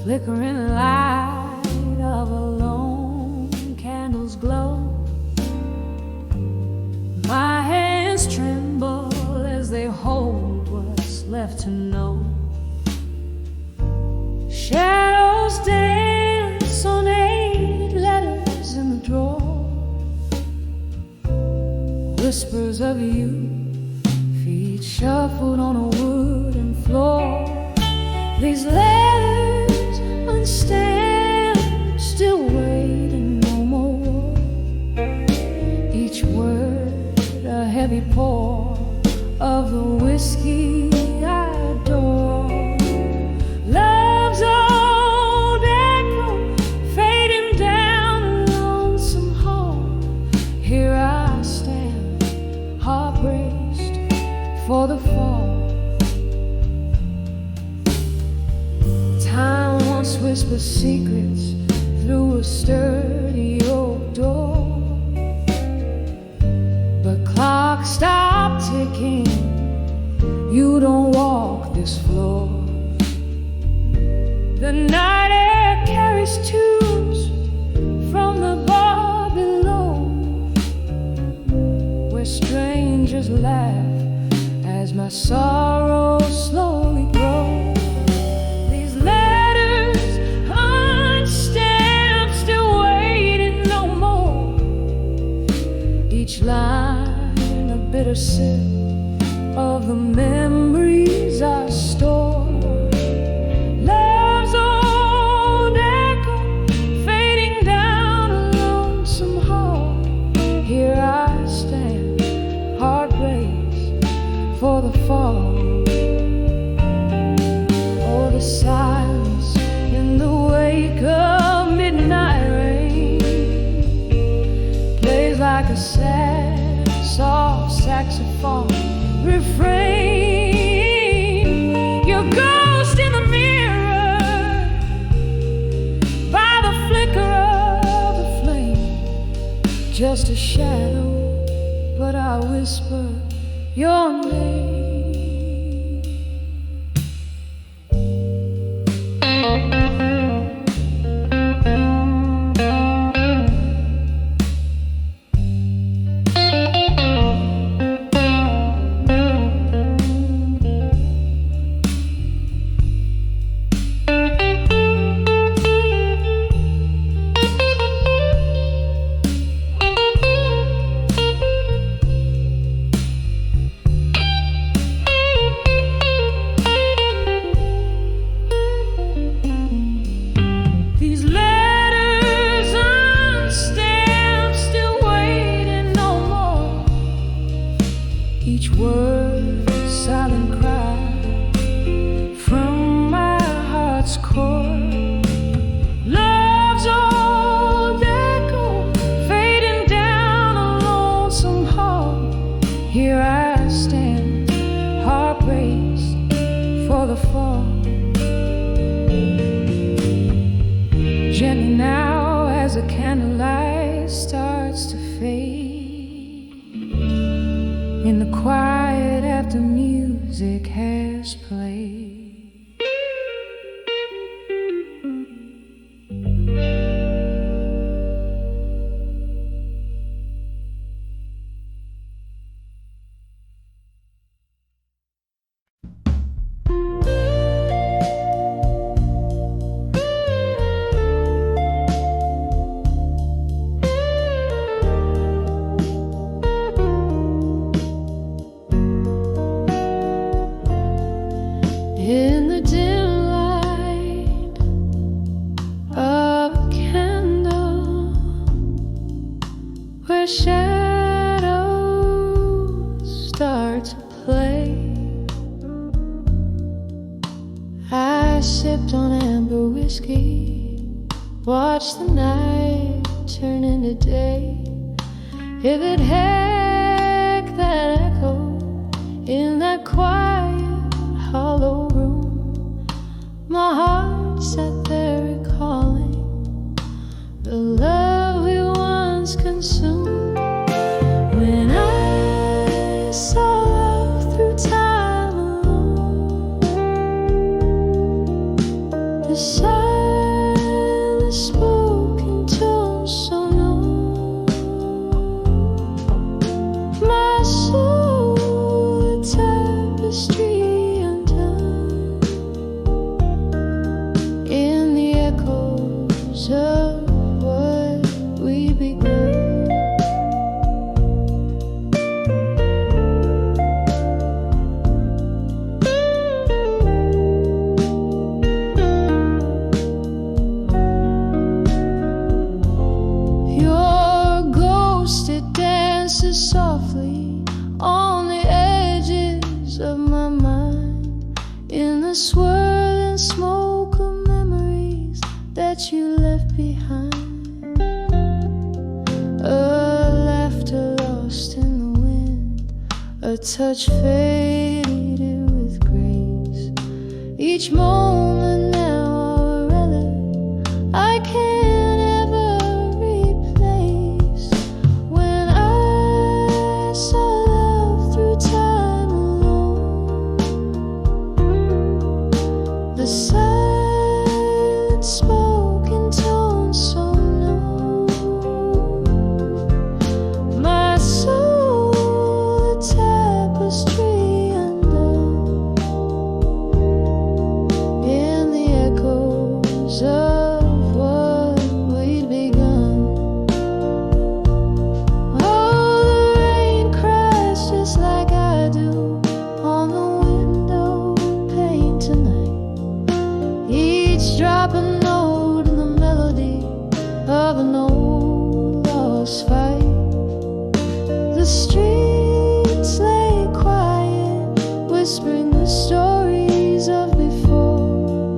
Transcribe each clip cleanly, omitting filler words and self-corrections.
flickering light of a lone candle's glow. My hands tremble as they hold what's left to know. Shadows dance on 8 letters in the drawer. Whispers of you, feet shuffled on a wooden floor. These letters unstamped, still waiting, no more. Each word a heavy pour of the whiskey I adore. Love's old echo fading down a lonesome hall. Here I stand, heart braced for the fall. Time once whispered secrets through a sturdy oak door, but clocks stop ticking. You don't walk this floor. The night air carries tunes from the bar below, where strangers laugh as my sorrow slowly grows. These letters unstamped, still waiting, no more. Each line a bitter sip of the memories I store. Love's old echo fading down a lonesome hall. Here I stand, heart braced for the fall. Oh, the silence in the wake of midnight rain plays like a sad, soft saxophone refrain. Your ghost in the mirror by the flicker of the flame. Just a shadow, but I whisper your name. Gently now, as the candlelight starts to fade, in the quiet after music has played. In the dim light of a candle, where shadows start to play, I sipped on amber whiskey, watched the night turn into day. If it had that echo in that quiet hollow room, my heart sat there recalling the love we once consumed. When I saw love through time alone, the sun and smoke of memories that you left behind. A laughter lost in the wind, a touch faded with grace. Each moment now a relic I can't ever replace. When I saw love through time alone, the silence spoke in tones so low. My soul, a tapestry undone, in the echoes of what we'd begun. Oh, the rain cries just like I do on the window pane tonight. Each drop a note in the melody of an old lost fight. The streets lay quiet, whispering the stories of before,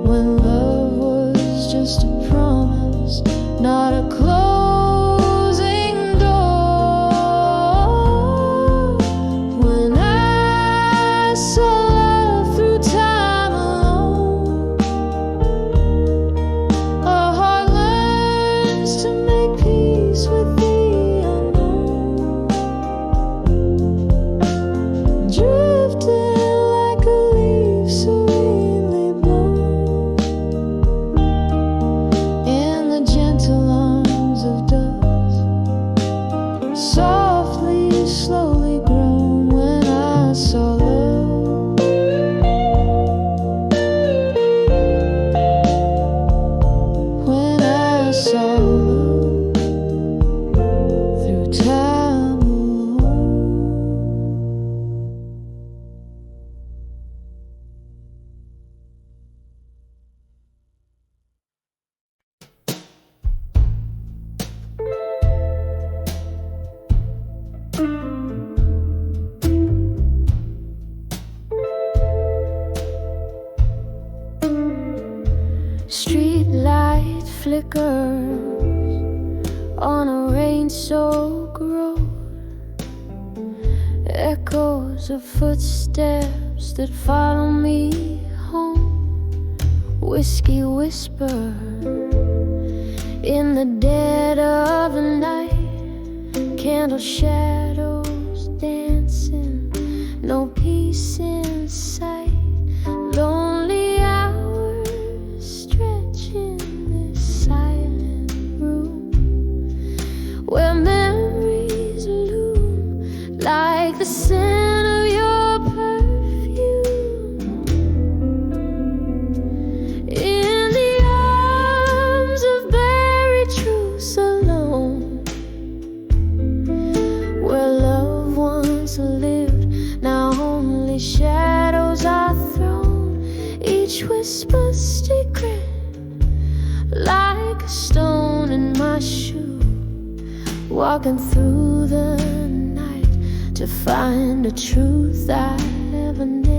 when love was just a promise, not a closing door. When I saw love through time alone, a heart learns to make peace with the unknown, drifting like a leaf serenely blown in the gentle arms of doves, softly, slowly grown. When I saw love, when I saw love through time alone. Street light flickers on a rain-soaked road, echoes of footsteps that follow me home. Whiskey whisper in the dead of the night, candle shadows dancing, no peace in sight. Lonely hours stretch in this silent room, where memories loom like the scent of your perfume. In the arms of buried truths alone, where love once lived, now only shadows are thrown. Each whisper secret, like a stone in my shoe, walking through the night to find a truth I never knew.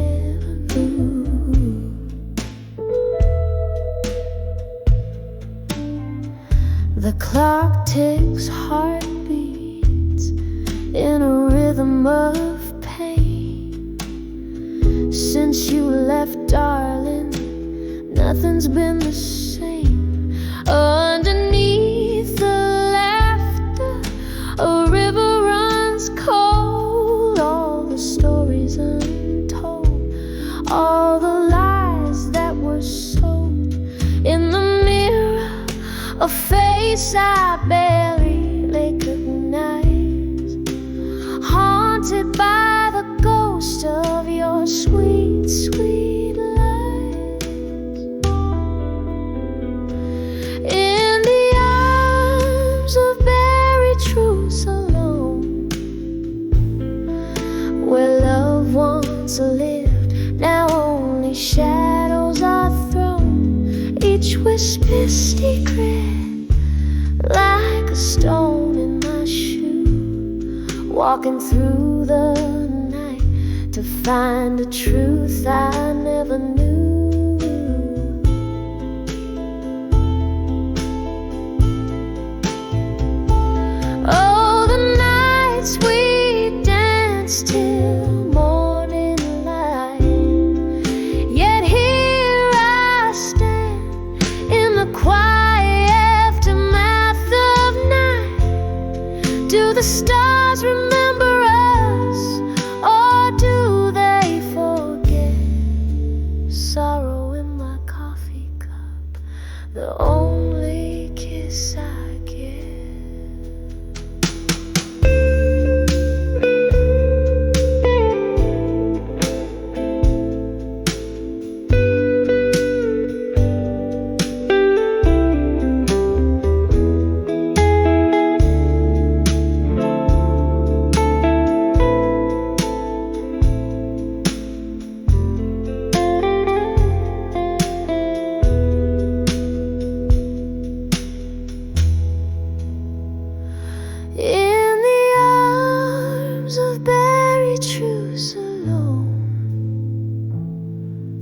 The clock ticks heartbeats in a rhythm of pain. Since you left, darling, nothing's been the same. Underneath the laughter, a river runs cold. All the stories untold, all the lies that were sold. In the mirror, a face I barely recognize, haunted by the ghost of your sweet, sweet lies. In the arms of buried truths alone, where love once lived, now only shadows are thrown. Each whisper secret, like a stone in my shoe, walking through the night to find a truth I never knew. sorrow in my coffee cup, the only kiss I give.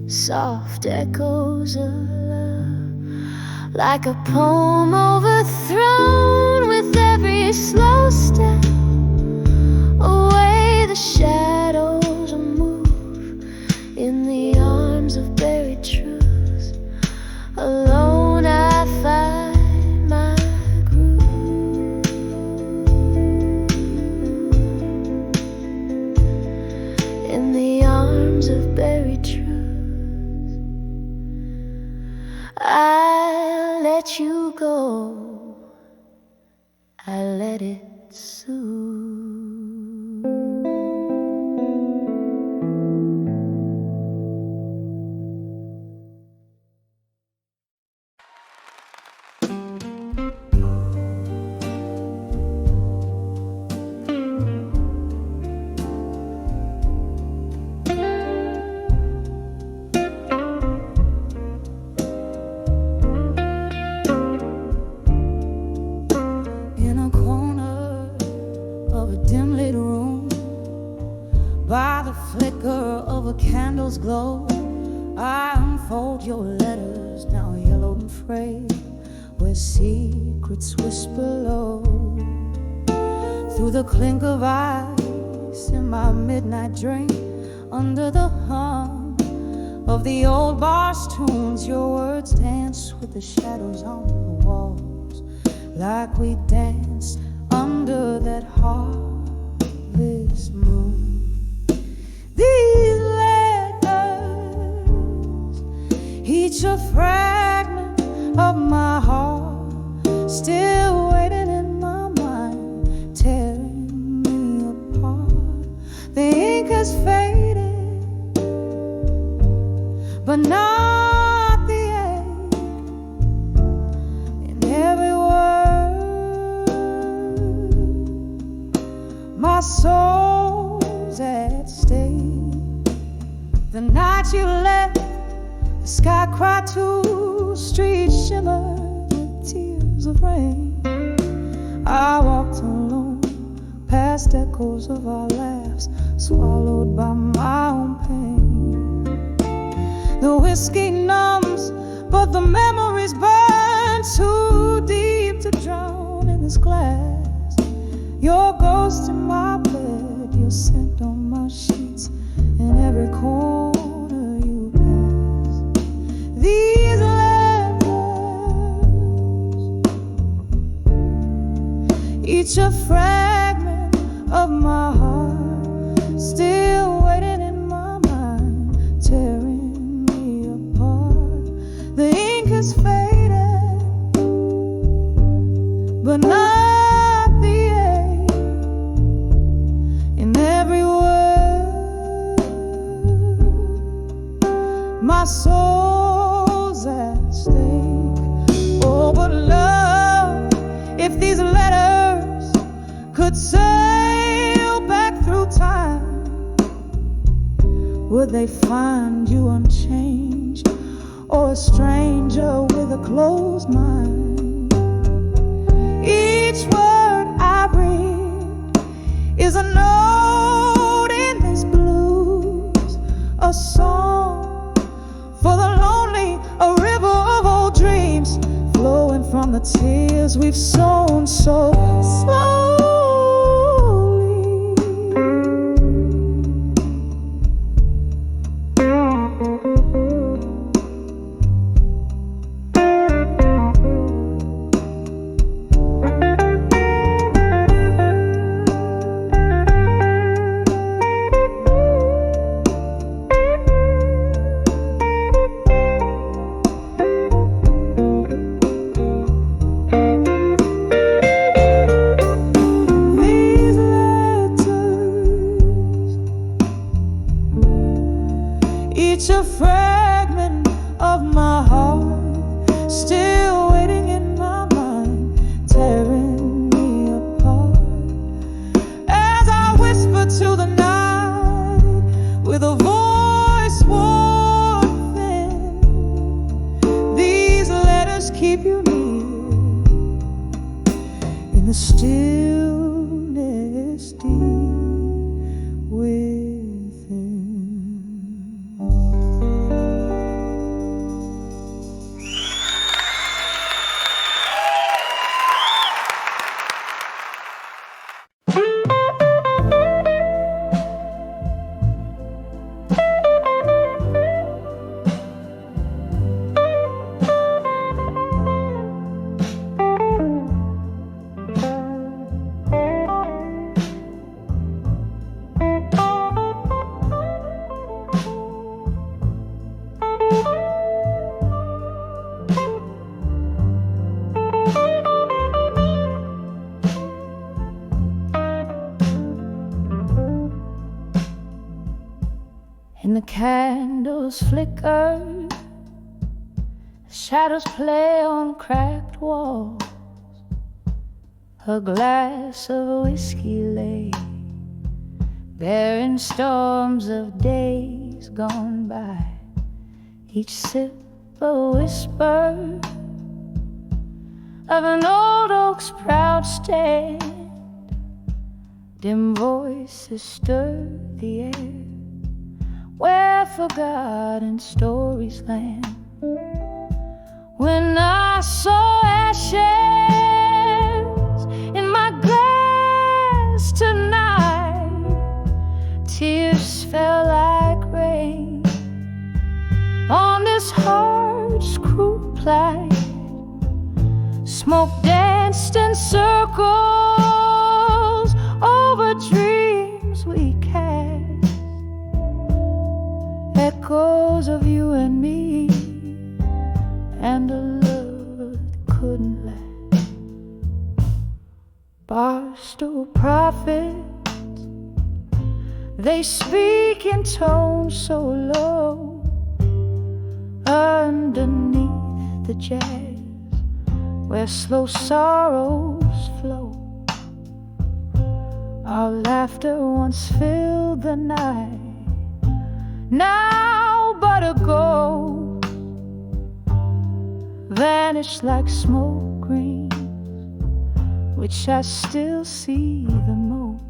Soft echoes of love, like a poem overthrown with every slow step. Away the shadows move in the arms of buried truth. Alone I find my groove. In the arms of buried truth, I let you go, I let it soothe. By the flicker of a candle's glow, I unfold your letters, now yellowed and frayed, where secrets whisper low. Through the clink of ice in my midnight drink, under the hum of the old bar's tunes, your words dance with the shadows on the walls, like we danced under that harvest moon. These letters, each a fragment of my heart, still waiting in my mind, tearing me apart. The ink has faded, but not the ache in every word. My soul's at stake. The night you left, the sky cried to streets shimmered with tears of rain. I walked alone past echoes of our laughs, swallowed by my own pain. The whiskey numbs, but the memories burn too deep to drown in this glass. Your ghost in my bed, your scent on my sheets, in every corner you pass. These letters, each a fragment of my heart, still waiting in my mind, tearing me apart. The ink has faded, but not the ache in every word. My soul's at stake. Oh, but love, if these letters could sail back through time, would they find you unchanged, or a stranger with a closed mind? Each word I read is a note in this blues, a song for the lonely, a river of old dreams flowing from the tears we've sown so slowly. keep you near in the stillness deep within. And the candles flicker, shadows play on cracked walls. A glass of whiskey lay, bearing storms of days gone by. Each sip a whisper of an old oak's proud stand. Dim voices stir the air where forgotten stories land. When I saw ashes in my glass tonight, tears fell like rain on this heart's cruel plight. Smoke danced in circles over dreams we cast, echoes of you and me, and a love that couldn't last. Barstool prophets, they speak in tones so low, underneath the jazz where slow sorrows flow. Our laughter once filled the night, now but a ghost, vanished like smoke rings, which I still see the most.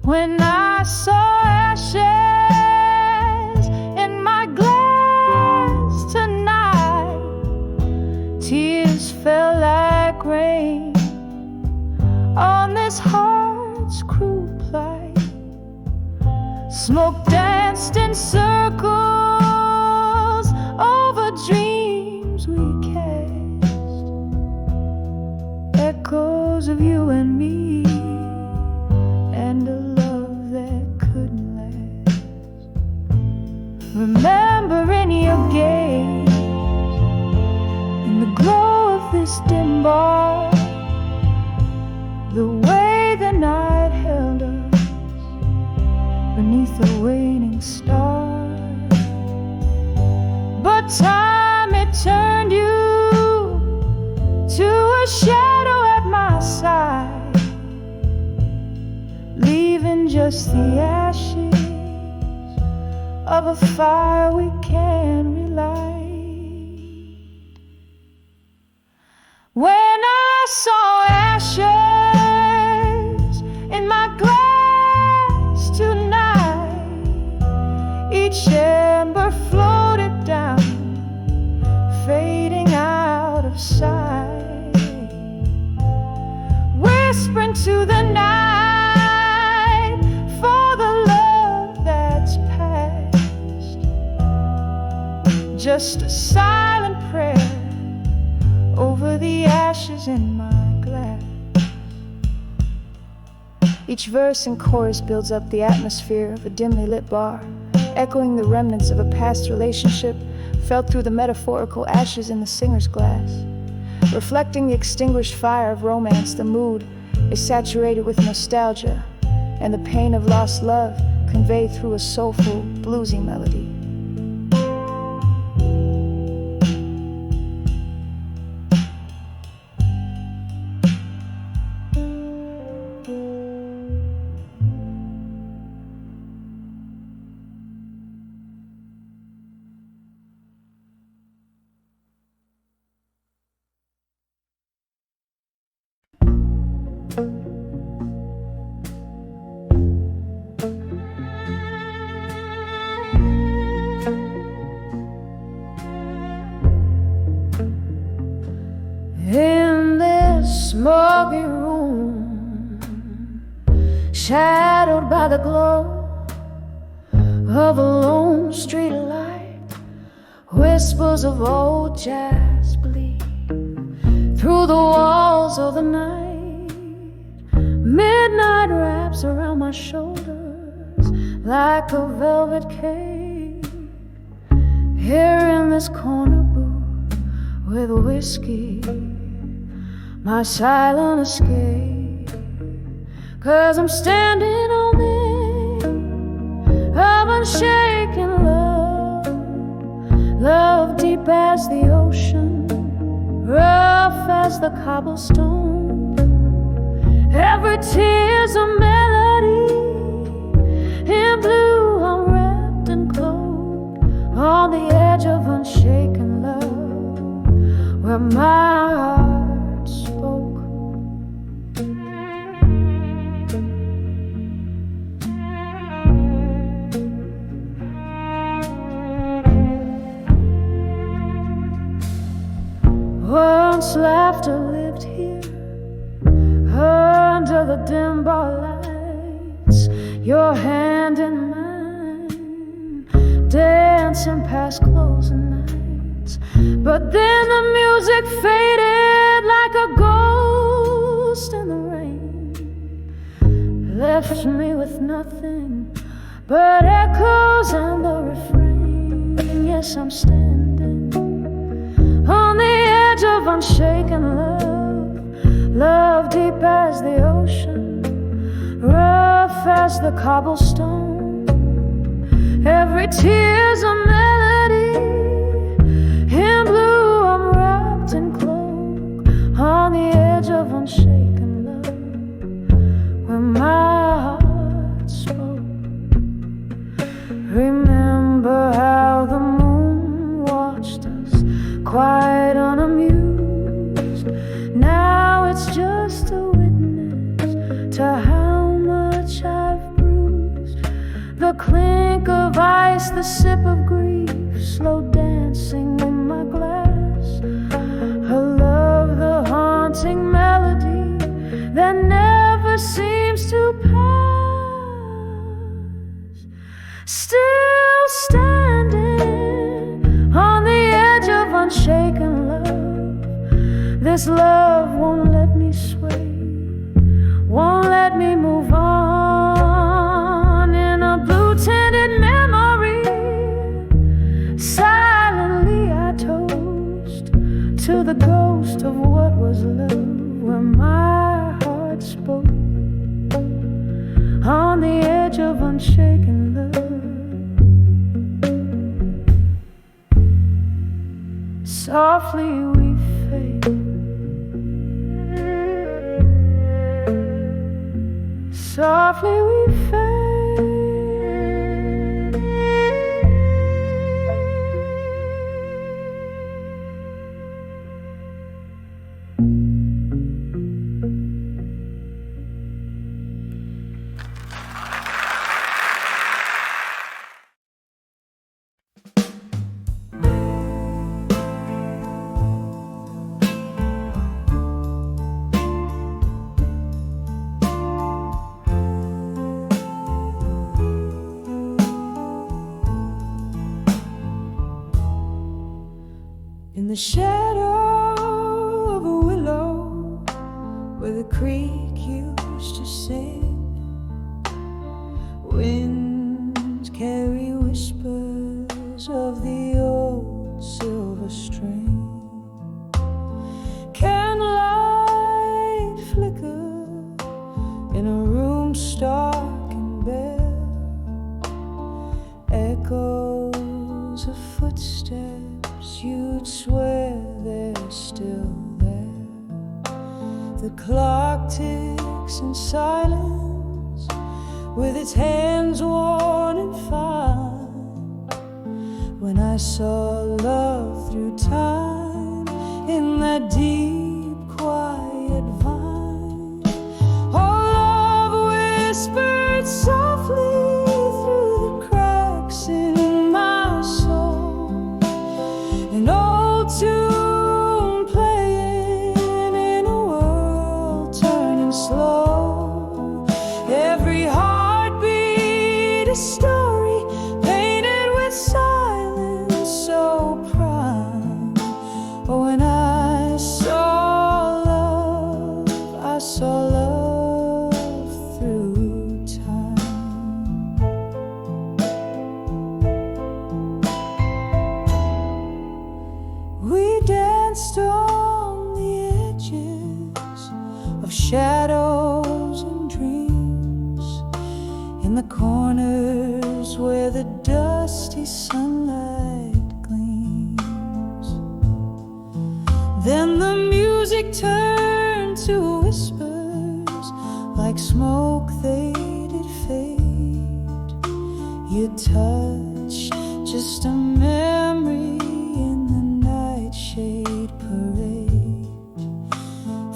When I saw ashes in my glass tonight, tears fell like rain on this heart's cruel plight. Smoke danced in circles over dreams we cast, echoes of you and me, and a love that couldn't last. Remembering your gaze in the glow of this dim bar, the way the night held us beneath a waning star. But time, it turned you to a shadow at my side, leaving just the ashes of a fire we can't relight. When I saw ashes in my glass tonight, each ember floated down, fading out of sight, whispering to the night for the love that's past. Just a silent prayer over the ashes in my glass. Each verse and chorus builds up the atmosphere of a dimly lit bar, echoing the remnants of a past relationship felt through the metaphorical ashes in the singer's glass. Reflecting the extinguished fire of romance, the mood is saturated with nostalgia and the pain of lost love conveyed through a soulful, bluesy melody. In this smoky room, shadowed by the glow of a lone street light, whispers of old jazz bleed through the walls of the night. Midnight wraps around my shoulders like a velvet cape. Here in this corner booth with whiskey, my silent escape. 'Cause I'm standing on the edge of unshaken love, love deep as the ocean, rough as the cobblestone. Every tear's a melody, in blue I'm wrapped and clothed on the edge of unshaken love, where my heart spoke. Once laughter lived here, under the dim bar lights, your hand in mine, dancing past closing nights. But then the music faded like a ghost in the rain, left me with nothing but echoes and the refrain. Yes, I'm standing on the edge of unshaken love, love deep as the ocean, rough as the cobblestone. Every tear's a melody, in blue I'm wrapped in cloak, on the edge of unshaken love, where my heart spoke. Remember how the moon watched us, quite unamused. Now it's just a witness to how much I've bruised. The clink of ice, the sip of grief, slow dancing in my glass. Her love, the haunting melody that never seems to pass. Still standing on the edge of unshaken love, this love won't let me sway, won't let me move on. In a blue-tinted memory, silently I toast to the ghost of what was love, where my heart spoke, on the edge of unshaken love. Softly we fade, softly we fade. In the shadow of a willow where the creek used to sing, winds carry whispers of the old silver string. Candlelight flicker in a room stark and bare, echoes of footsteps, you'd swear they're still there. The clock ticks in silence, with its hands worn and fine. When I saw love through time in that deep, quiet vine, danced on the edges of shadows and dreams, in the corners where the dusty sunlight gleams. Then the music turned to whispers, like smoke they did fade. Your touch, just a memory in the nightshade parade.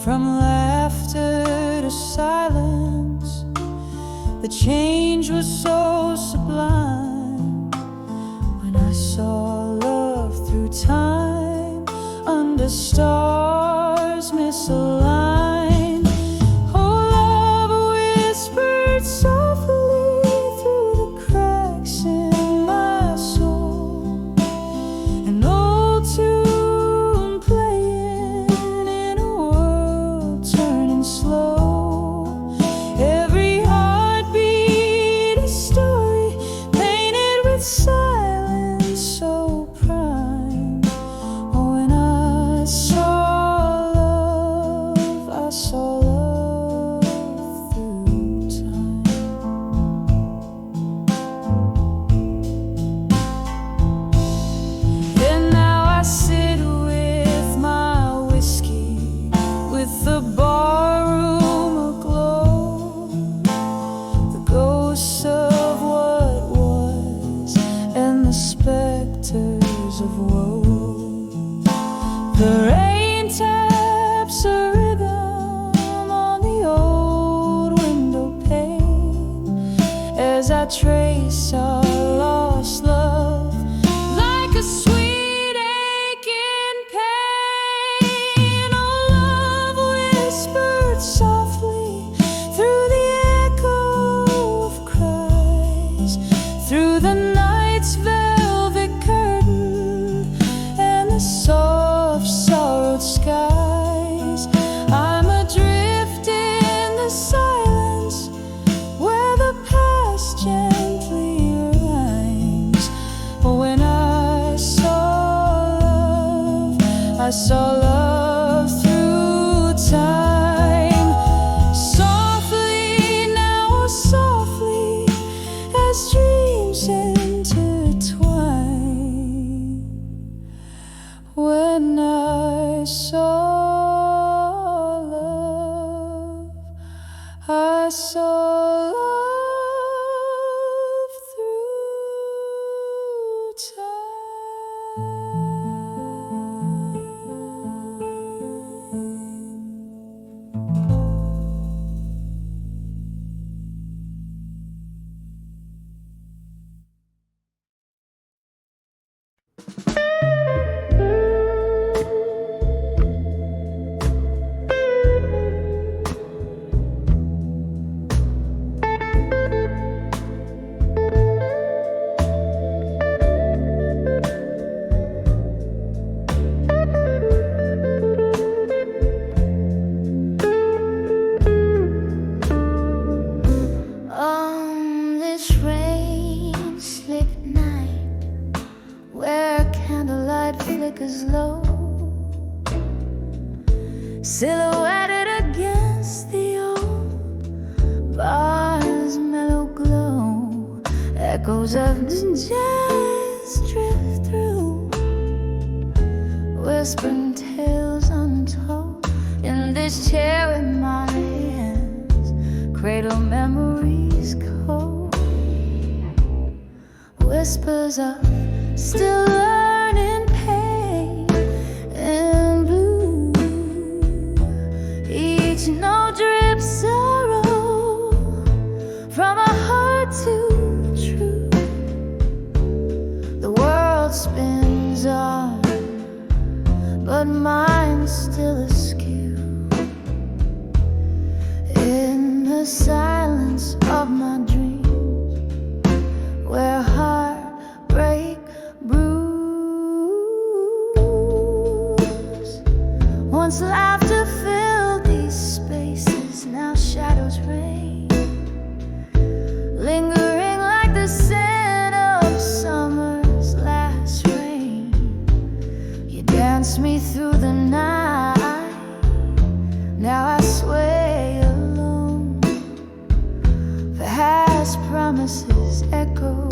From laughter to silence, the change was so sublime. When I saw love through time, under stars misaligned. Oh, love whispered softly through the cracks in my soul, an old tune playing in a world turning slow. Every heartbeat a story painted with silence so prime. Oh, when I saw love, I saw love through time. And now I sit with my whiskey, with the barroom aglow, the ghosts of what was and the specters of woe. The rain taps a rhythm on the old window pane as I trace our lost love, like a sweet aching pain. Oh, love whispered softly through the echo of cries, through the night's velvet curtain and the soft sorrowed skies. I'm adrift in the silence where the past gently rhymes. When I saw love through time. Softly now, softly, as dreams intertwine. When I saw love, I saw love through time. On this rain-slick night, where candlelight flickers low, silhouetted against the old bar's mellow glow, echoes of jazz drift through, whispering tales untold. In this chair with my hands, cradle memories cold, whispers of still learning pain and blue. Each note drips sorrow from a heart too true. The world spins on, but mine's still askew. In the silence of my dreams, where heartbreak brews. Once laughter filled these spaces, now shadows reign, lingering like the scent of summer's last rain. You dance danced me through the night. Now I sway alone. Past promises echo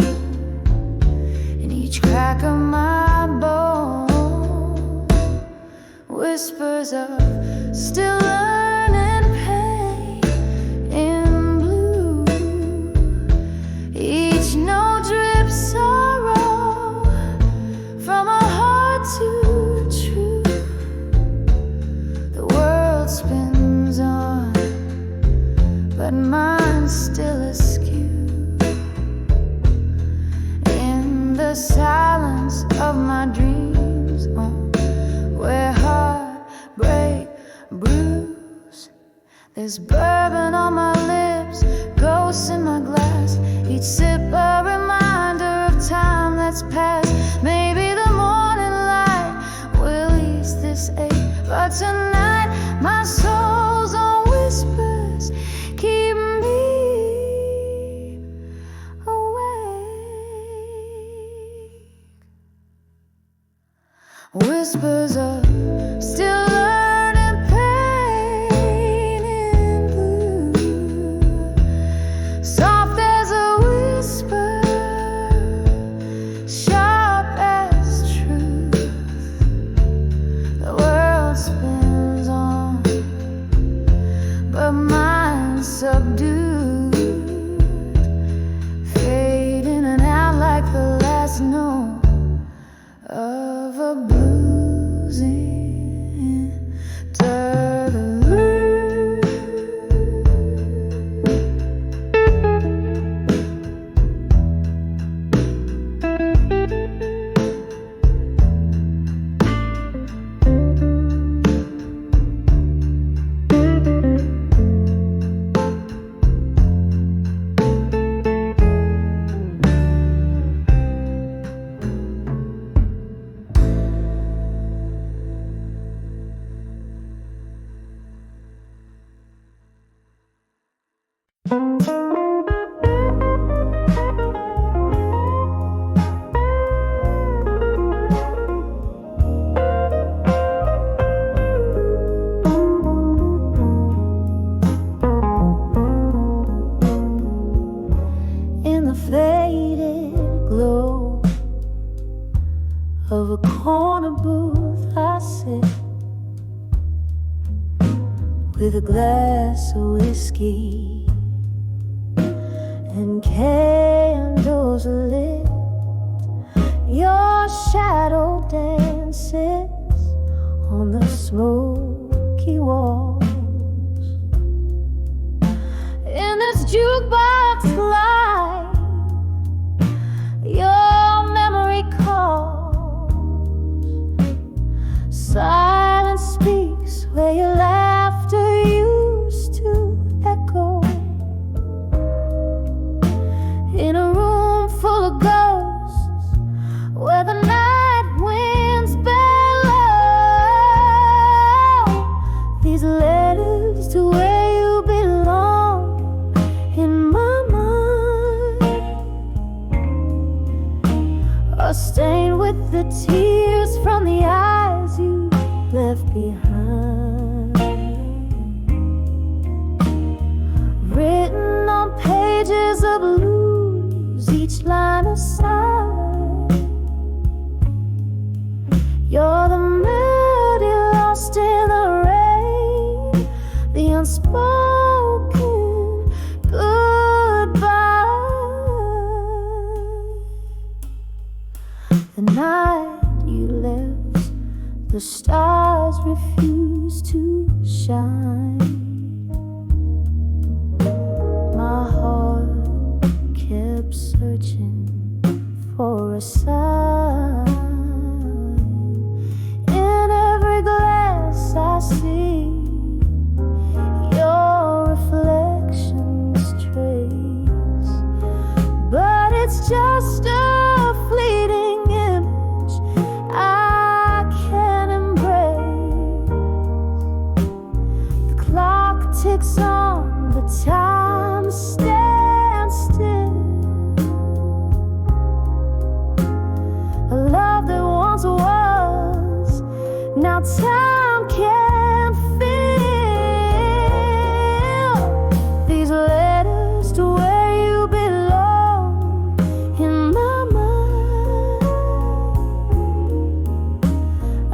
in each crack of my bone. Whispers of still learning pain in blue. Each note drips sorrow from a heart too true. The world spins on, but mine's still askew. In the silence of my dreams, where heartbreak brews, there's bourbon on my lips, ghosts in my glass. Each sip a reminder of time that's past. Maybe the morning light will ease this ache, but tonight my soul's on whispers keep me awake. Whispers of still learning pain in blue. Soft as a whisper, sharp as truth. The world spins on, but mine's subdued, fading and out like the last note of a blues interlude. In the faded glow of a corner booth, I sit with a glass of whiskey and candles lit. Your shadow dances on the smoky walls. In this jukebox light, your memory calls. Silence speaks where your laughter used to echo. In a room full of ghosts, where the night winds bellow. These letters to where you belong in my mind are stained with the tears from the eyes you left behind. Written on pages of blues, each line a sigh. You're the melody lost in the rain, the unspoken goodbye. The night you left, the stars refused to shine. My heart kept searching for a sign. In every glass I see your reflection's trace, but it's just a fleeting image I can't embrace. The clock ticks on, but time stands still. A Now time can't fill these letters to where you belong in my mind.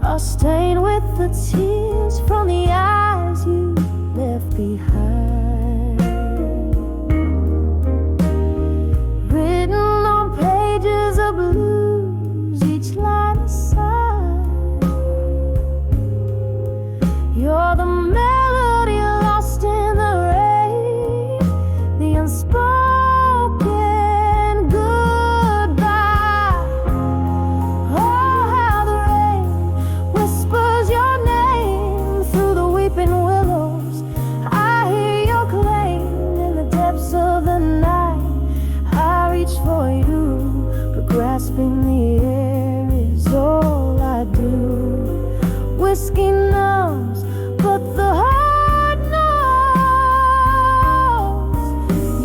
Are stained with the tears from the eyes you left behind. Written on pages of blues, each line a sigh. You're the melody lost in the rain, the unspoken goodbye. Oh, how the rain whispers your name through the weeping willows. I hear your claim in the depths of the night. I reach for you, but grasping the air is all I do. Whiskey numbs, but the heart knows.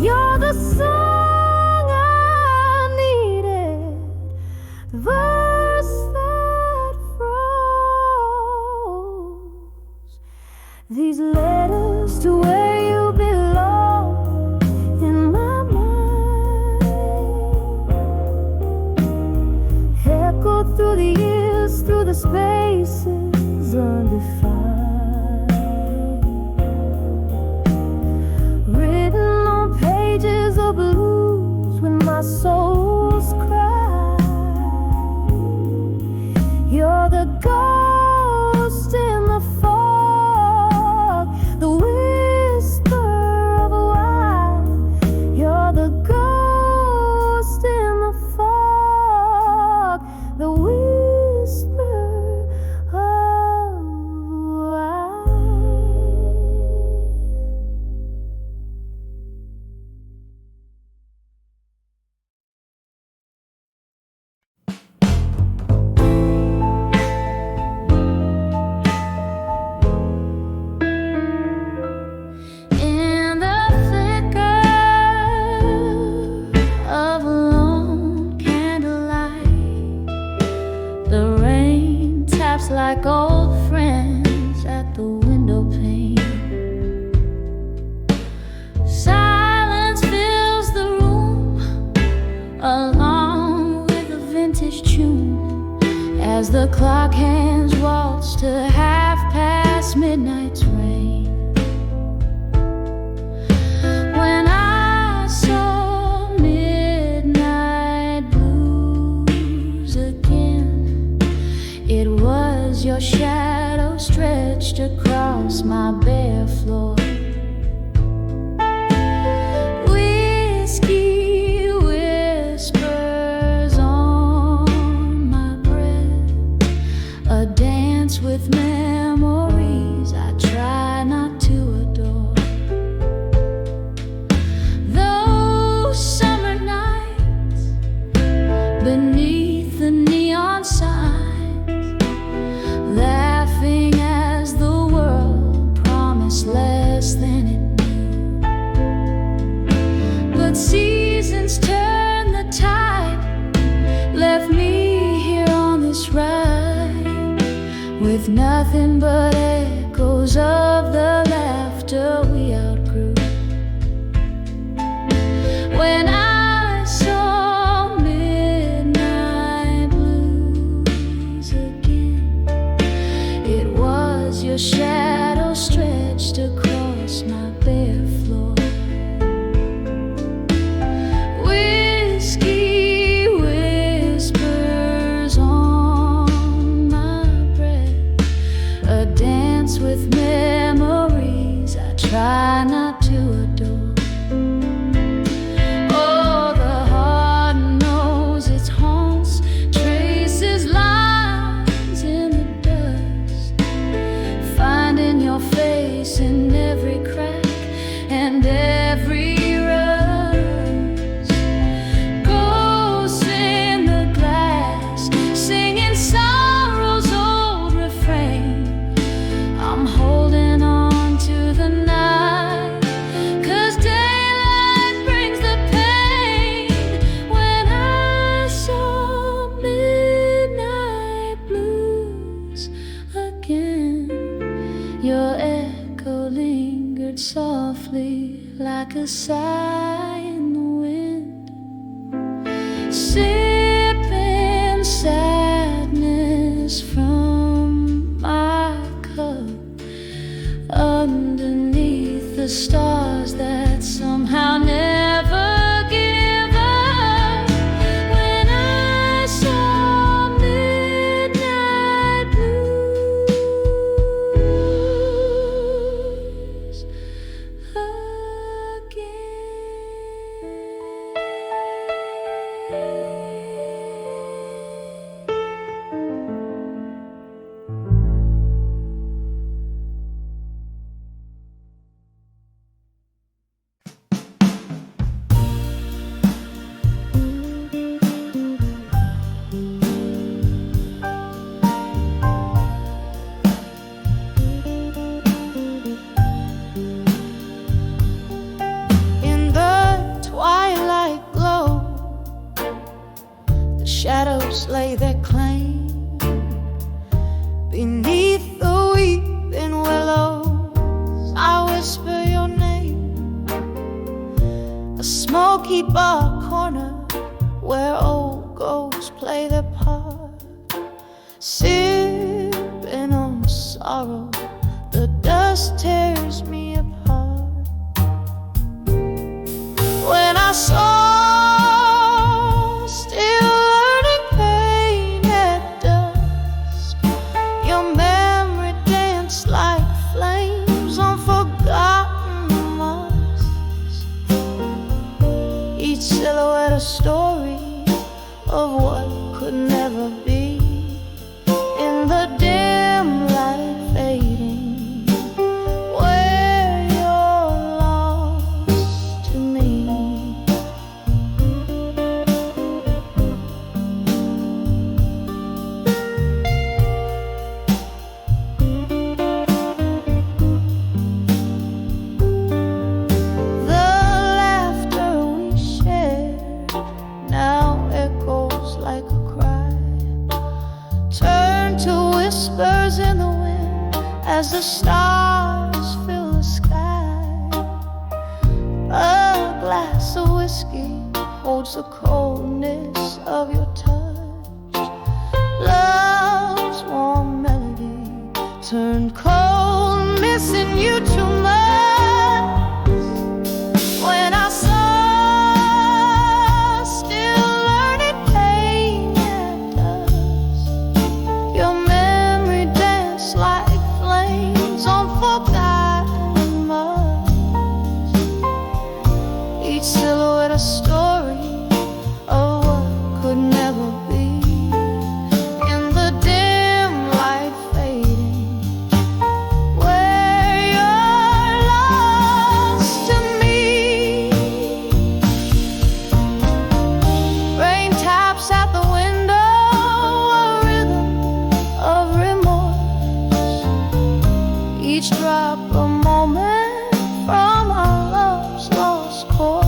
You're the song I needed, the verse that froze. These letters to where you belong in my mind echo through the years, through the spaces undefined. Written on pages of blues when my soul's cry. You're the ghost in the fog, the whisper of a why. You're the ghost in the fog, the whisper of why. In the flicker of a lone candlelight, the rain taps like old friends at the window pane. Silence fills the room along with a vintage tune as the clock hands waltz to 1/2 midnight's rain. When I saw midnight blues again, it was your shadow stretched across my bare floor. Whiskey whispers on my breath, a dance with memories I try not to adore. Those summer nights beneath the neon signs, laughing as the world promised less than it knew. But seasons turned the tide, left me here on this ride with nothing but echoes of the laughter we outgrew. When I saw midnight blues again, it was your shadow stretched across my bare floor. Whiskey whispers on my breath, a dance with memories I try not to adore. Oh, the heart knows its haunts, traces lines in the dust, find Your echo lingered softly like a sigh in the wind, sipping sadness from my cup underneath the stars that somehow never give up. When I saw midnight blues in the twilight glow, the shadows lay their claim beneath the weeping willows. I whisper your name, a smoky bar corner where old ghosts play their part, sipping on sorrow. The dust tears me apart. When I saw still learning pain at dusk, your memory danced like flames on forgotten masks, each silhouette a story of what could never be. In the dim light fading, where you're lost to me. The laughter we shared now echoes like a cry, turn to whispers in the wind as the stars fill the sky. A glass of whiskey holds the coldness of your touch. Love's warm melody turned cold, missing you too much. When I saw still learning pain at dusk, your memory danced like flames on forgotten masks, each silhouette a story of what could never be. In the dim light fading, where you're lost to me. Rain taps at the window, a rhythm of remorse, each drop a moment from our love's lost course.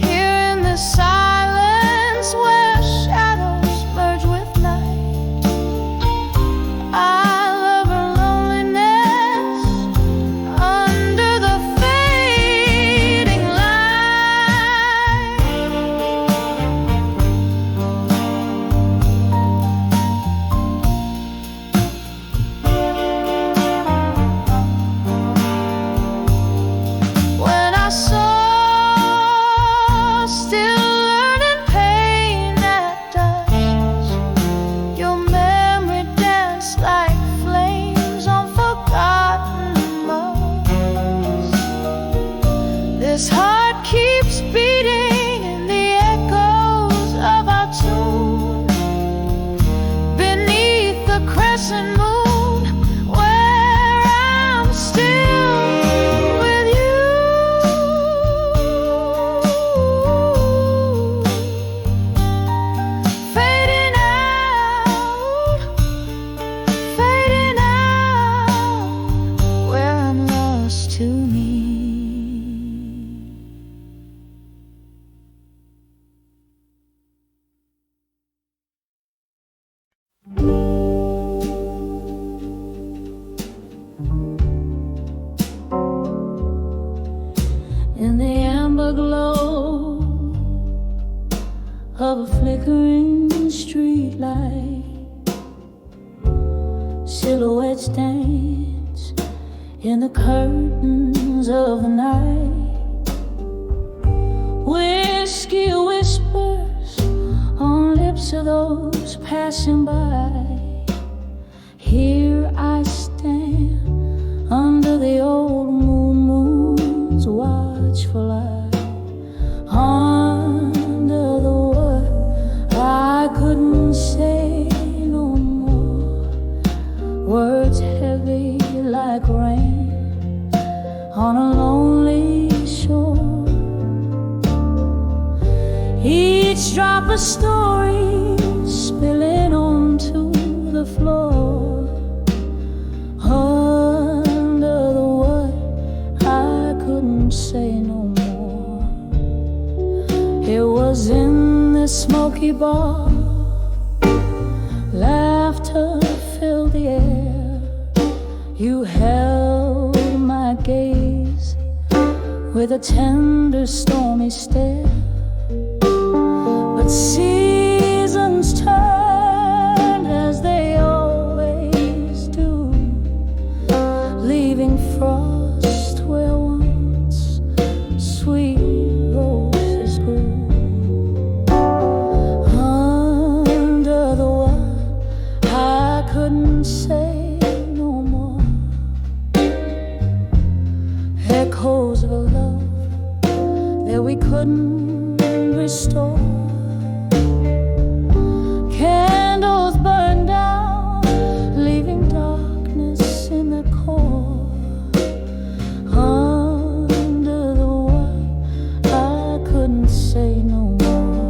Here in the silence where shadows merge with night, I love her loneliness under the fading light. When I saw still learning pain at dusk, your memory danced like flames on forgotten masks. This heart keeps beating in the echoes of our tune, beneath the crescent moon, where I'm still with you. Fading out, where I'm lost to me. silhouettes dance in the curtains of the night. Whiskey whispers on lips of those passing by. Here I stand under the old moon's watchful eye. Under the wood I couldn't say no more. Words heavy like rain on a lonely shore. Each drop a story spilling onto the floor. Under the wood I couldn't say no more. It was in this smoky bar, laughter filled the air. You held my gaze with a tender stormy stare. But seasons turned as they always do, leaving frost where once sweet roses grew. Under the water I couldn't say no more. Echoes of a love that we couldn't restore. Candles burned down, leaving darkness in the core. Under the water I couldn't say no more.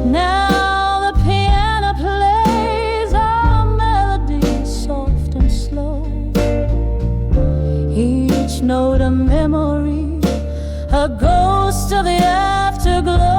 Now the piano plays our melody soft and slow. Each note a memory, a ghost of the afterglow.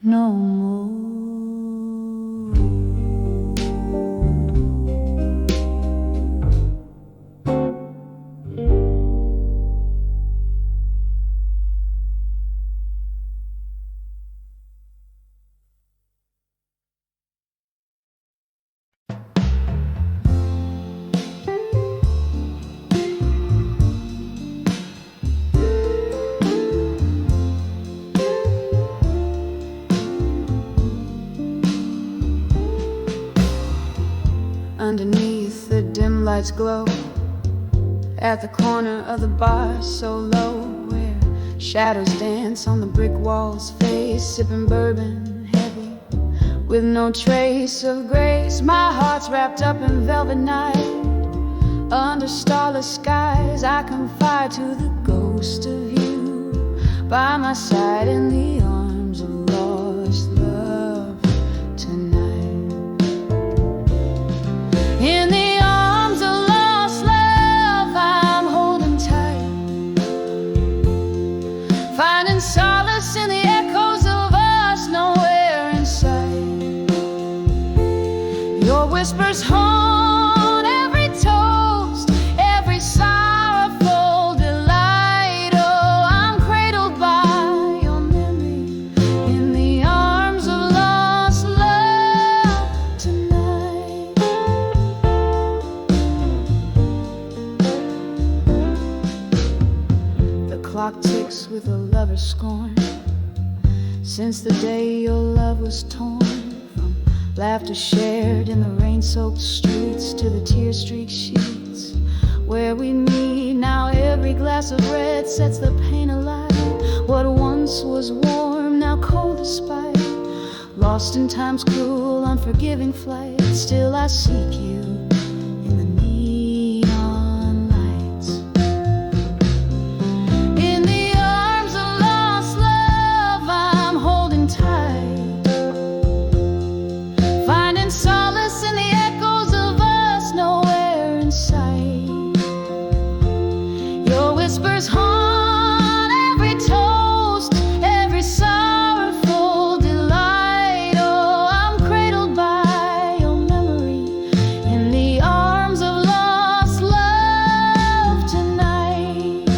No more. Underneath the dim lights glow at the corner of the bar so low, where shadows dance on the brick walls, face sipping bourbon heavy with no trace of grace. My heart's wrapped up in velvet night. Under starless skies I confide to the ghost of you by my side in the arms of lost love tonight. In the arms of lost love I'm holding tight, finding solace in the echoes of us nowhere in sight. whispers haunt every toast, every sorrowful delight. Oh, I'm cradled by your memory in the arms of lost love tonight. The clock ticks with a lover's scorn, since the day your love was torn. Laughter shared in the rain-soaked streets to the tear-streaked sheets where we meet. Now every glass of red sets the pain alight. What once was warm, now cold despite. Lost in time's cruel, unforgiving flight. Still I seek you in the neon lights. In the arms of lost love, I'm holding tight. Solace in the echoes of us, nowhere in sight. Your whispers haunt every toast, every sorrowful delight. Oh, I'm cradled by your memory in the arms of lost love tonight.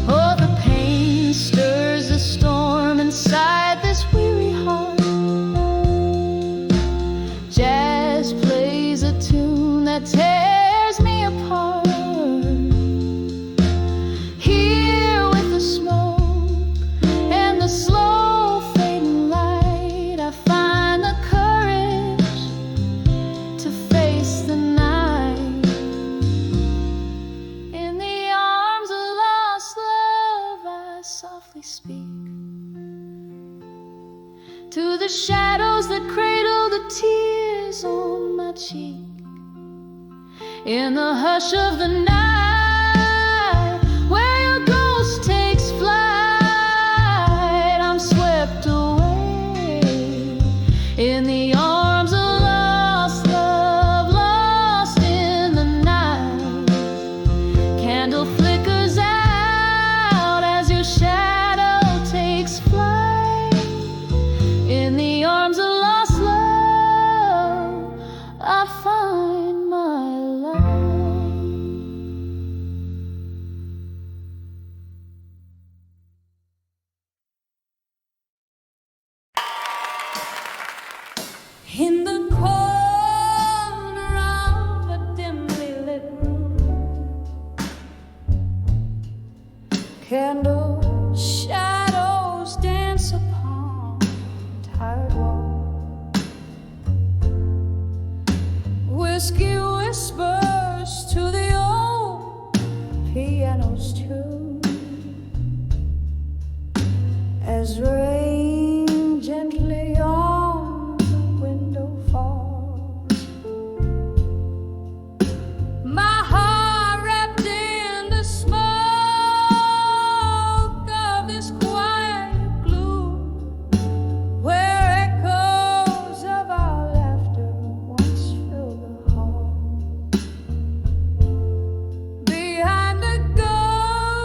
Oh, the pain stirs a storm inside this weary heart. Jazz plays a tune that tears me apart. Here with the smoke and the slow fading light, I find the courage to face the night. In the arms of lost love, I softly speak to the shadows that cradle the tears on my cheek. In the hush of the night, where your ghost takes flight, I'm swept away in the arms of lost love, lost in the night. Candle flickers out as your shadow takes flight. In the arms of lost love, I find my life. In the corner of a dimly lit room, candle shadows dance upon tired wall. Whiskey whispers to the old piano's tune as rain gently on the window falls. My heart wrapped in the smoke of this quiet gloom, where echoes of our laughter once filled the hall. Behind the ghost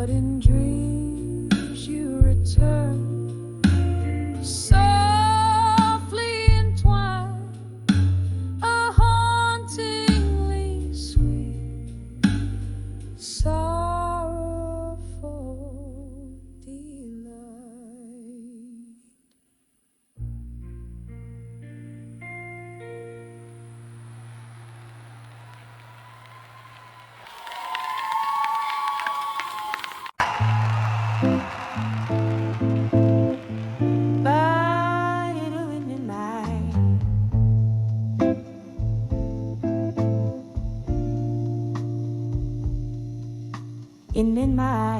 but in dreams you return, softly entwined, a hauntingly sweet, sorrowful delight. In my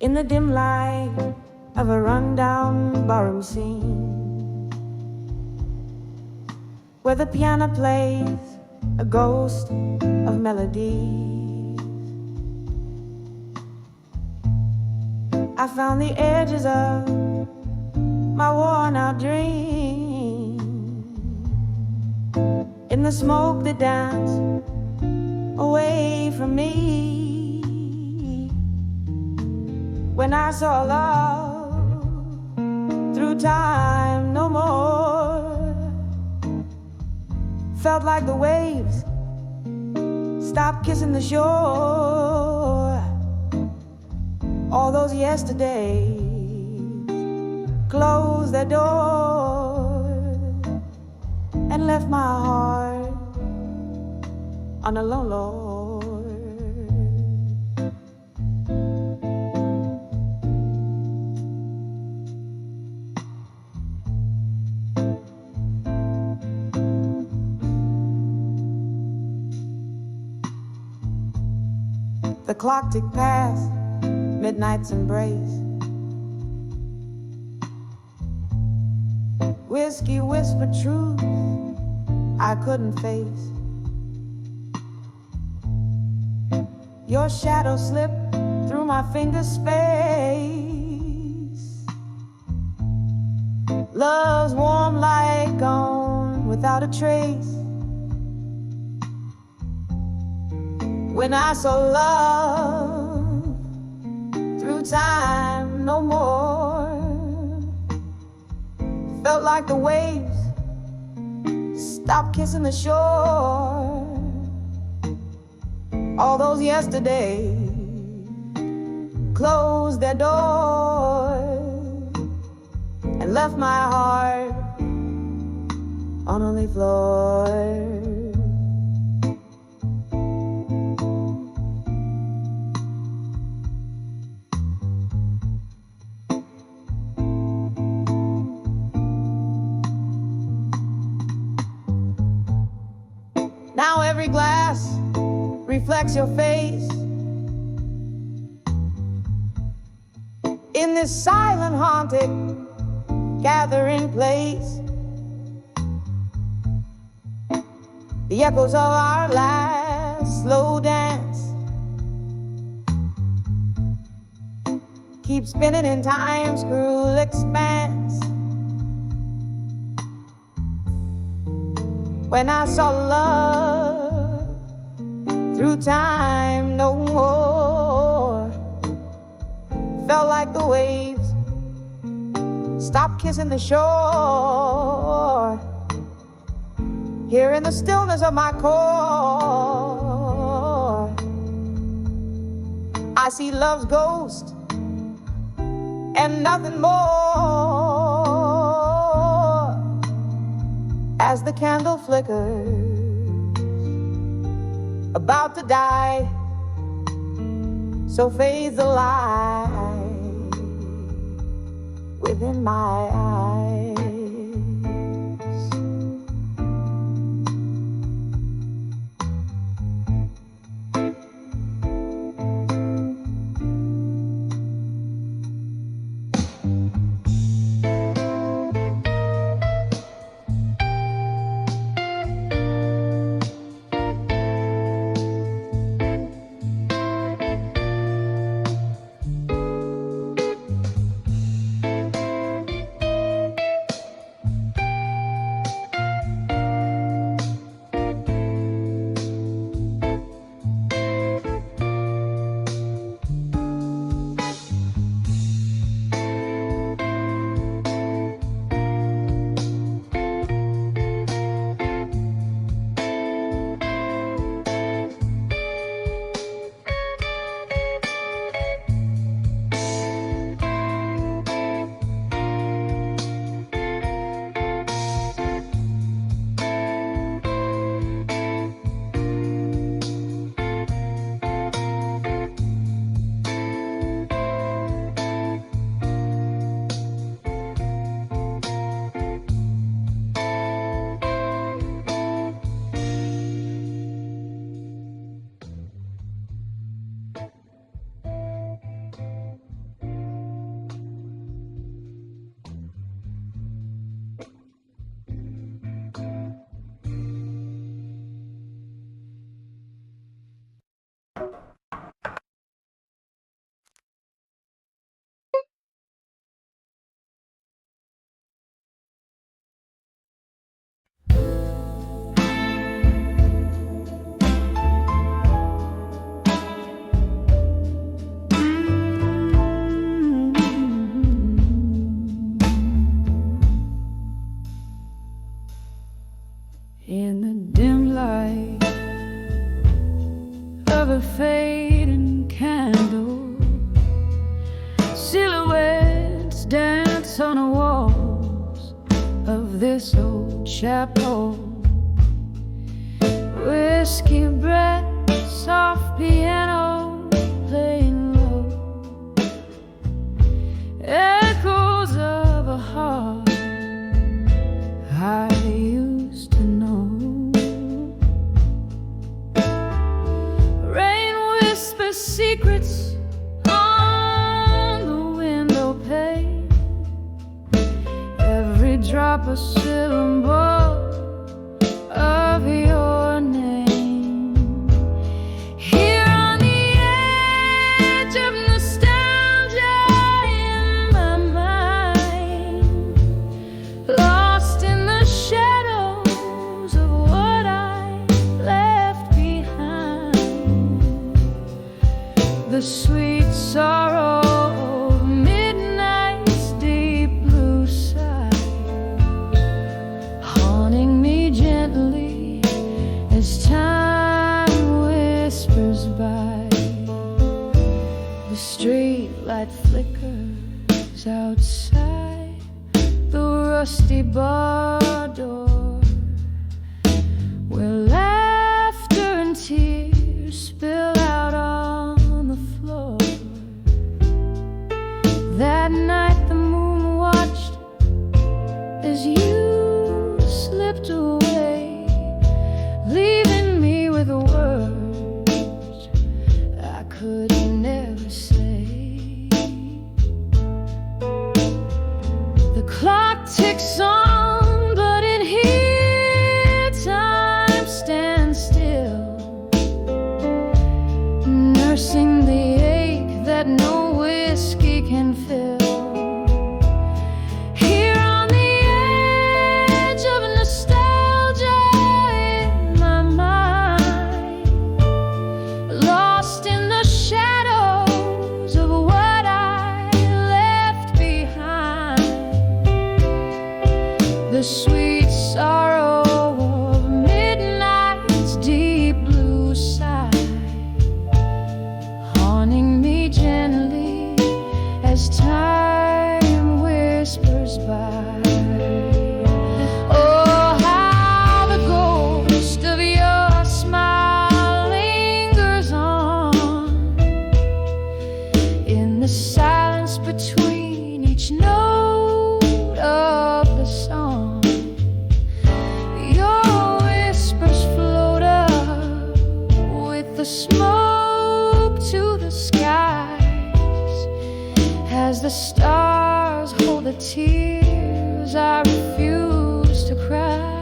in the dim light of a rundown barroom scene, where the piano plays a ghost of melody, I found the edges of my worn-out dream in the smoke that danced away from me. When I saw love through time no more, felt like the waves stopped kissing the shore. All those yesterdays closed their doors and left my heart on a lone floor. The clock ticked past midnight's embrace. Whiskey whispered truth I couldn't face. Your shadow slipped through my fingers' space. Love's warm light gone without a trace. When I saw love through time no more, felt like the waves stopped kissing the shore. All those yesterdays closed their doors and left my heart on a leaf floor. Now every glass reflects your face in this silent, haunted gathering place. The echoes of our last slow dance keep spinning in time's cruel expanse. When I saw love through time no more, felt like the waves stopped kissing the shore. Here in the stillness of my core, I see love's ghost and nothing more. As the candle flickers, about to die, so fades the light within my eyes. lights on the walls of this old chapel. Whiskey breath, soft piano playing low, echoes of a heart I used to know. Rain whispers secrets on the window pane, every drop a syllable of your name. Here on the edge of nostalgia in my mind, lost in the shadows of what I left behind, the sweet sorrow of midnight's deep blue sigh, haunting me gently as time whispers by. The street light flickers outside the rusty bar door, where laughter and tears spill out on the floor. That night the moon watched as you slipped away, leaving me with words I could never say. The clock ticks on, but in here time stands still, nursing the ache that no whiskey can fill. Here on the edge of nostalgia in my mind, lost in the shadows of what I left behind, the sweet sorrow of midnight's deep blue sigh, haunting me gently as time whispers by. Oh, how the ghost of your smile lingers on in the silence between each note of the song. Your whispers float up with the smoke to the skies, as the stars hold the tears I refuse to cry.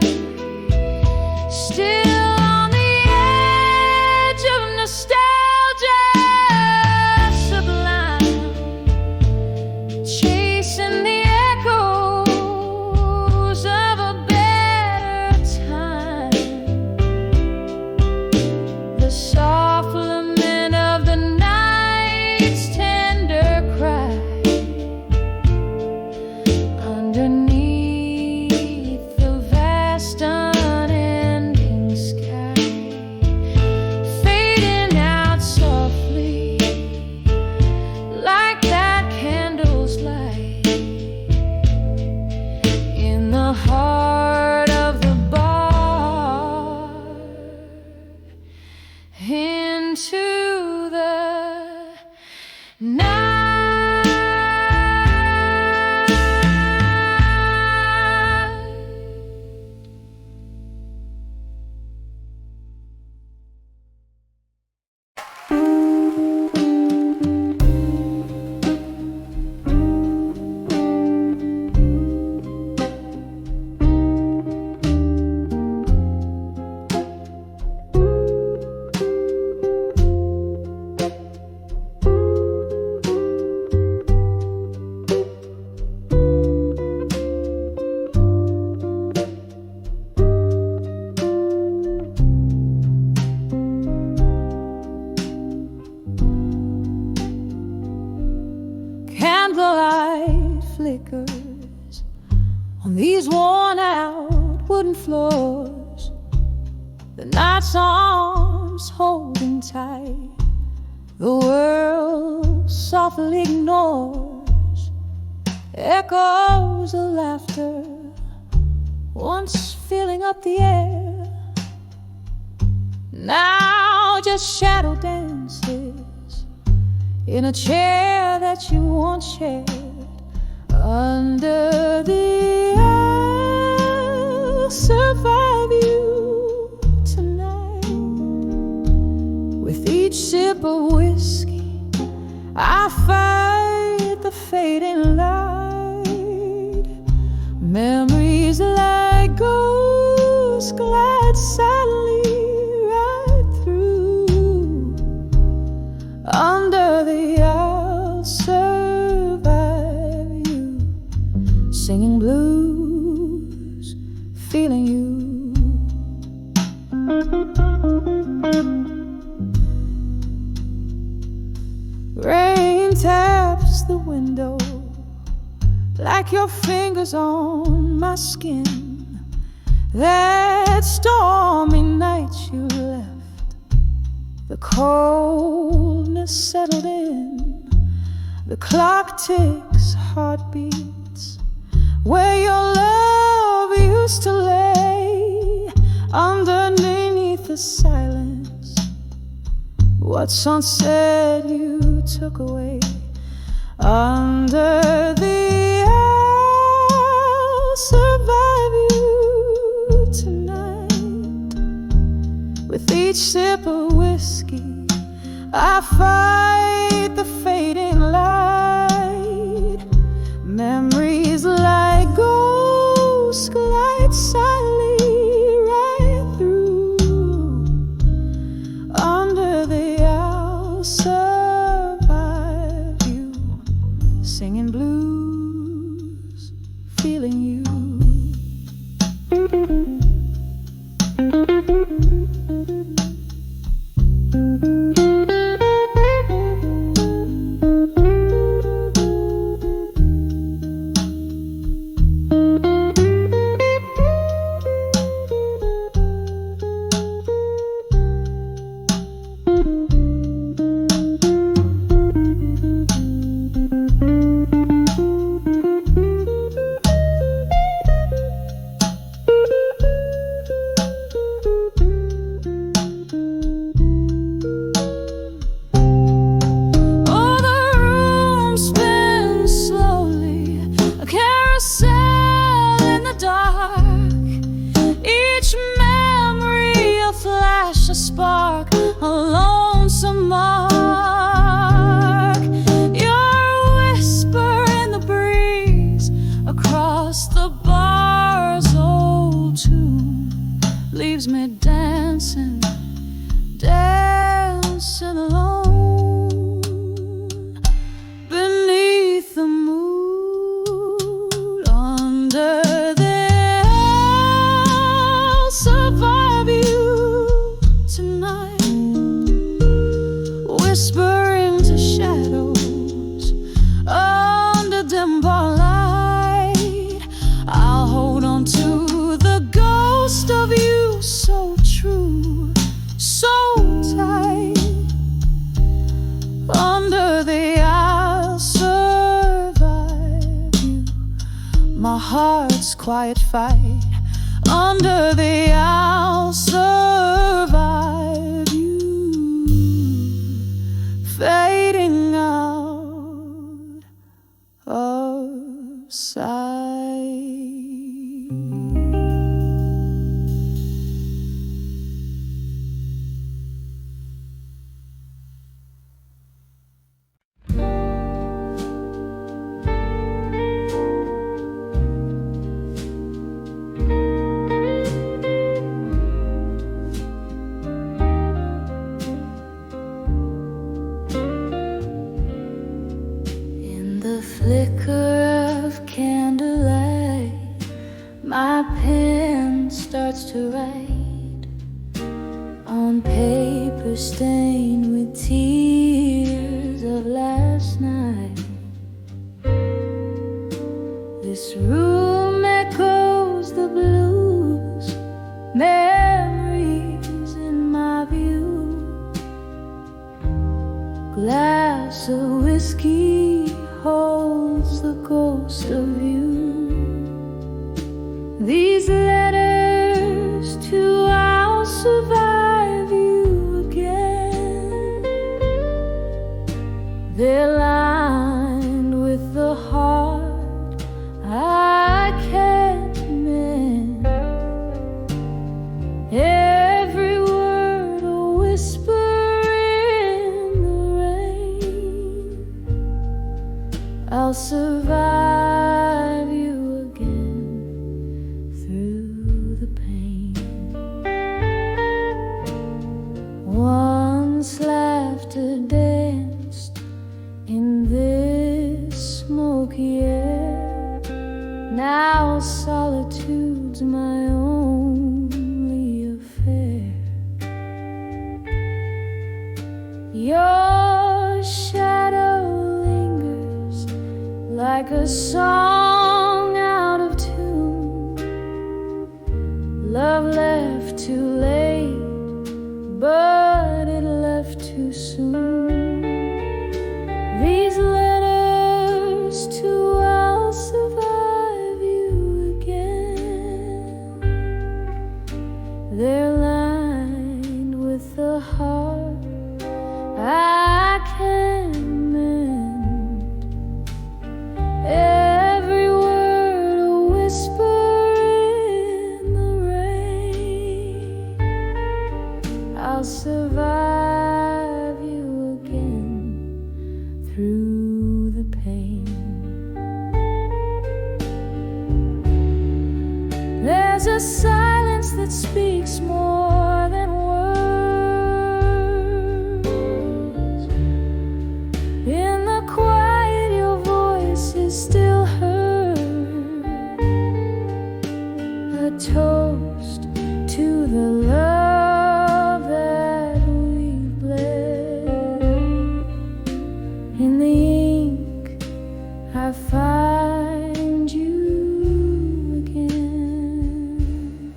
Still on the edge of nostalgia sublime, chasing the echoes of a better time, the soft lament of the night's tender cry, underneath the vast unending sky, fading out softly like that candle's light in the heart of the bar, into the night. Candlelight flickers on these worn out wooden floors, the night's arms holding tight, the world softly ignores, echoes of laughter once filling up the air, now just shadow dances in a chair that you once shared. Under the I'll survive you tonight. With each sip of whiskey I fight the fading light. Memories like ghosts glide silently right through. Under the I'll survive you, singing blues, feeling you. Rain taps the window like your fingers on my skin. That stormy night you left, the coldness settled in. The clock ticks, heartbeats where your love used to lay. Underneath the silence, what's unsaid you took away. Under the I'll survive you tonight. With each sip of whiskey I fight the fading light. Memories like ghosts glide silently right through. Under the I'll survive you, singing blues, feeling you. Spark, a lonesome mark. Your whisper in the breeze across the bar's old tune leaves me dancing, dancing alone beneath the moon. Under the I'll survive you tonight, whispering to shadows under dim bar light. I'll hold on to the ghost of you, so true, so tight. Under the I'll survive you, my heart's quiet fight. Under the I'll survive you, fading out of sight. Flicker of candlelight, my pen starts to write on paper stained with tears of last night. This room echoes the blues, memories in my view. Glass of whiskey holds holds the ghost of you. These letters to I'll survive you again. They're lined with the heart I can't mend. Every word a whisper in the rain. I'll survive you again through the pain. Once laughter danced in this smoky air. Now solitude's my only affair. Your shadow lingers like a song out of tune. Love left too late, but it left too soon. These letters to I'll survive you again. They're lined with the heart I can't mend. Every word a whisper in the rain. I'll survive you again through the pain. There's a silence that speaks more than words. In the quiet your voice is still heard. A toast to the love that we've bled. In the ink I find you again.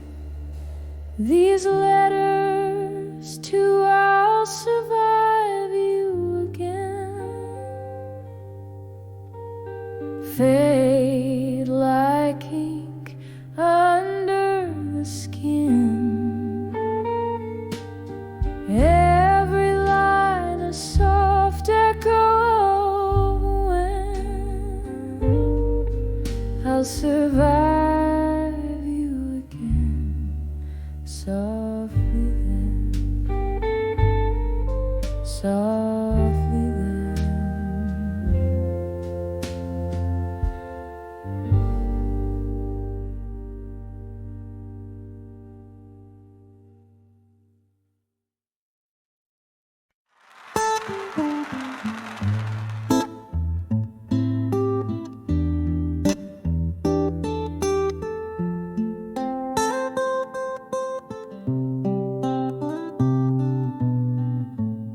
These letters to I'll survive you again fade like ink under the skin. Every line a soft echo of a wind. I'll survive you again softly then, softly then.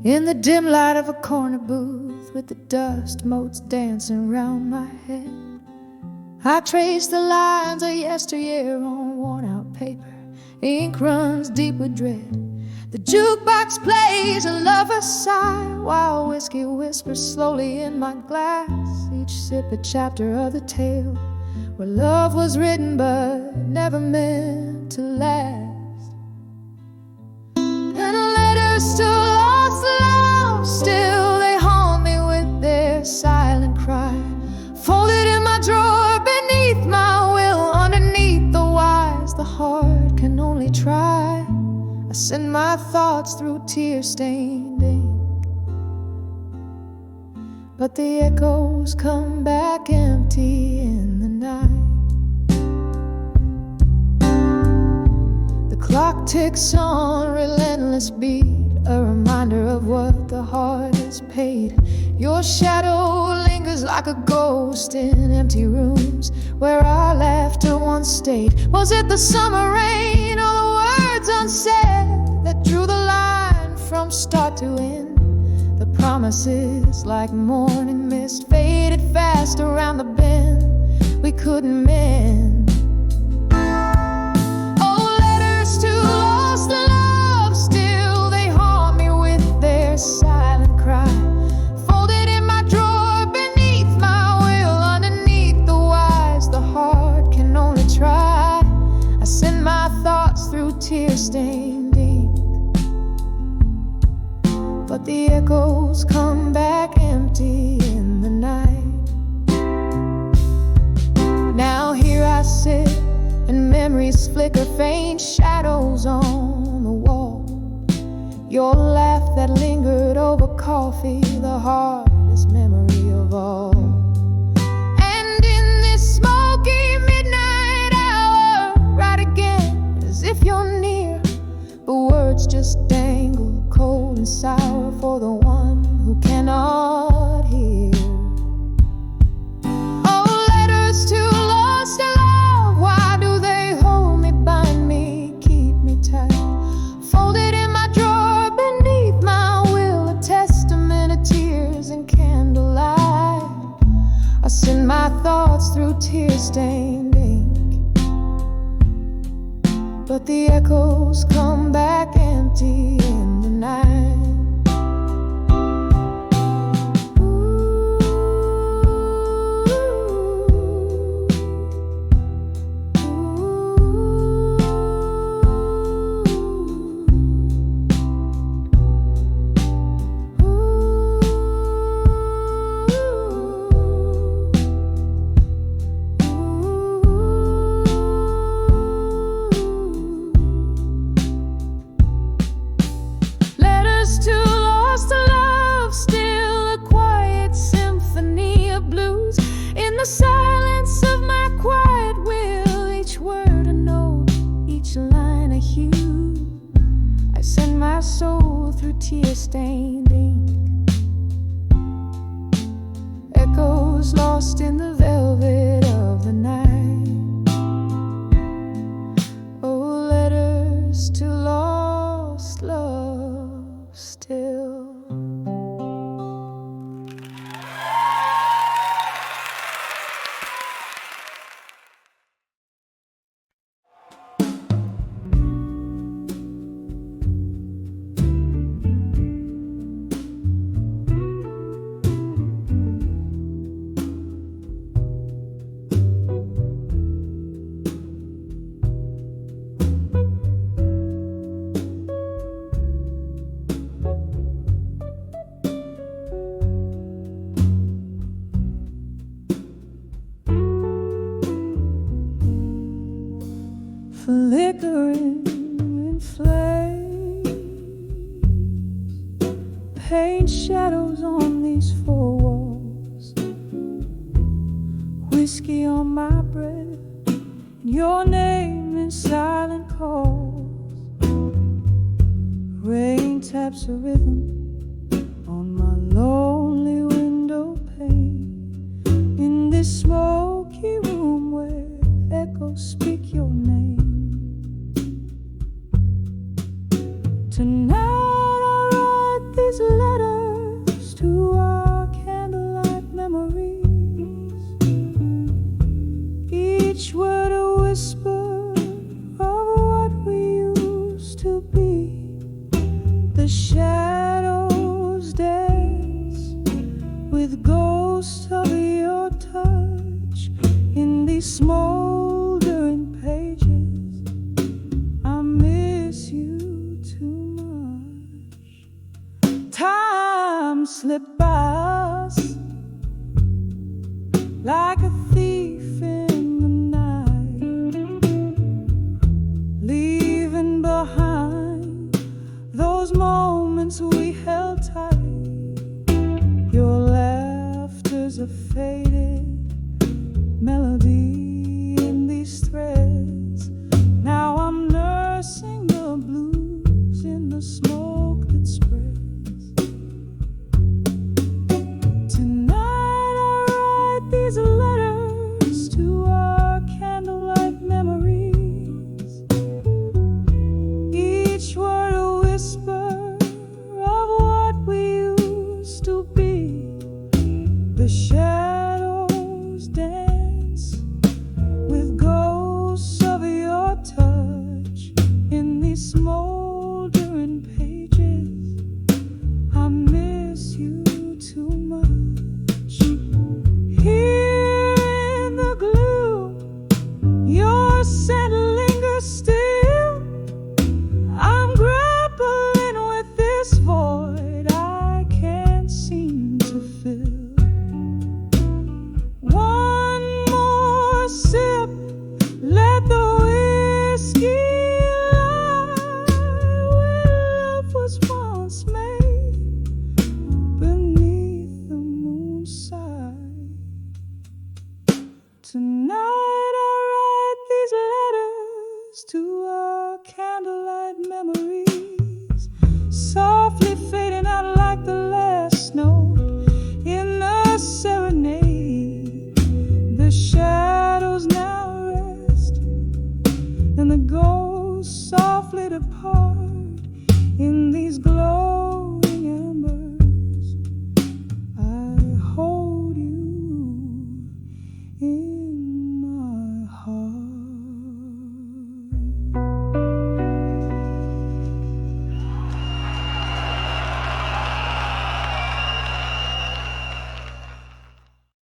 In the dim light of a corner booth, with the dust motes dancing round my head, I trace the lines of yesteryear on worn-out paper. Ink runs deep with dread. The jukebox plays a lover's sigh, while whiskey whispers slowly in my glass. Each sip a chapter of the tale where love was written but never meant to last. And letters to lost love, still they haunt me with their silent cry. Folded in my drawer beneath my will, underneath the wise the heart can only try. I send my thoughts through tear-stained ink, but the echoes come back empty in the night. The clock ticks on, relentless beat, a reminder of what the heart has paid. Your shadow lingers like a ghost in empty rooms where our laughter once stayed. Was it the summer rain or the words unsaid that drew the line from start to end? The promises like morning mist faded fast around the bend we couldn't mend. Oh, letters to lost love, still they haunt me with their silent cry. Folded in my drawer beneath my will, underneath Memories flicker, faint shadows on the wall. Your laugh that lingered over coffee, the hardest memory of all. And in this smoky midnight hour, right again, as if you're near, but words just dangle cold and sour for the one who cannot hear. Oh, letters to lost love, why do they hold me, bind me, keep me tight? Folded in my drawer beneath my will, a testament of tears and candlelight. I send my thoughts through tear-stained ink, but the echoes come back empty in the night. The silence of my quiet will, each word a note, each line a hue. I send my soul through tear-stained ink, echoes lost in the velvet of the night. Oh, letters to lost love still. Flickering in flames, paint shadows on these four walls. Whiskey on my breath, and your name in silent calls. Rain taps a rhythm on my lonely window pane, in this smoky room where echoes speak your name. Tonight I write these letters to our candlelight memories, each word a whisper of what we used to be. The shadows dance with ghosts of your touch in these smoldering pages. I miss you too much. Time slipped by us like a thief in the night, leaving behind those moments we held tight. Your laughter's a faded melody in these threads. Now I'm nursing the blues in the smoke that spreads. Tonight I write these letters to our candlelight memories, each word a whisper of what we used to be. The shadows dance Tonight I write these letters to our candlelight memory.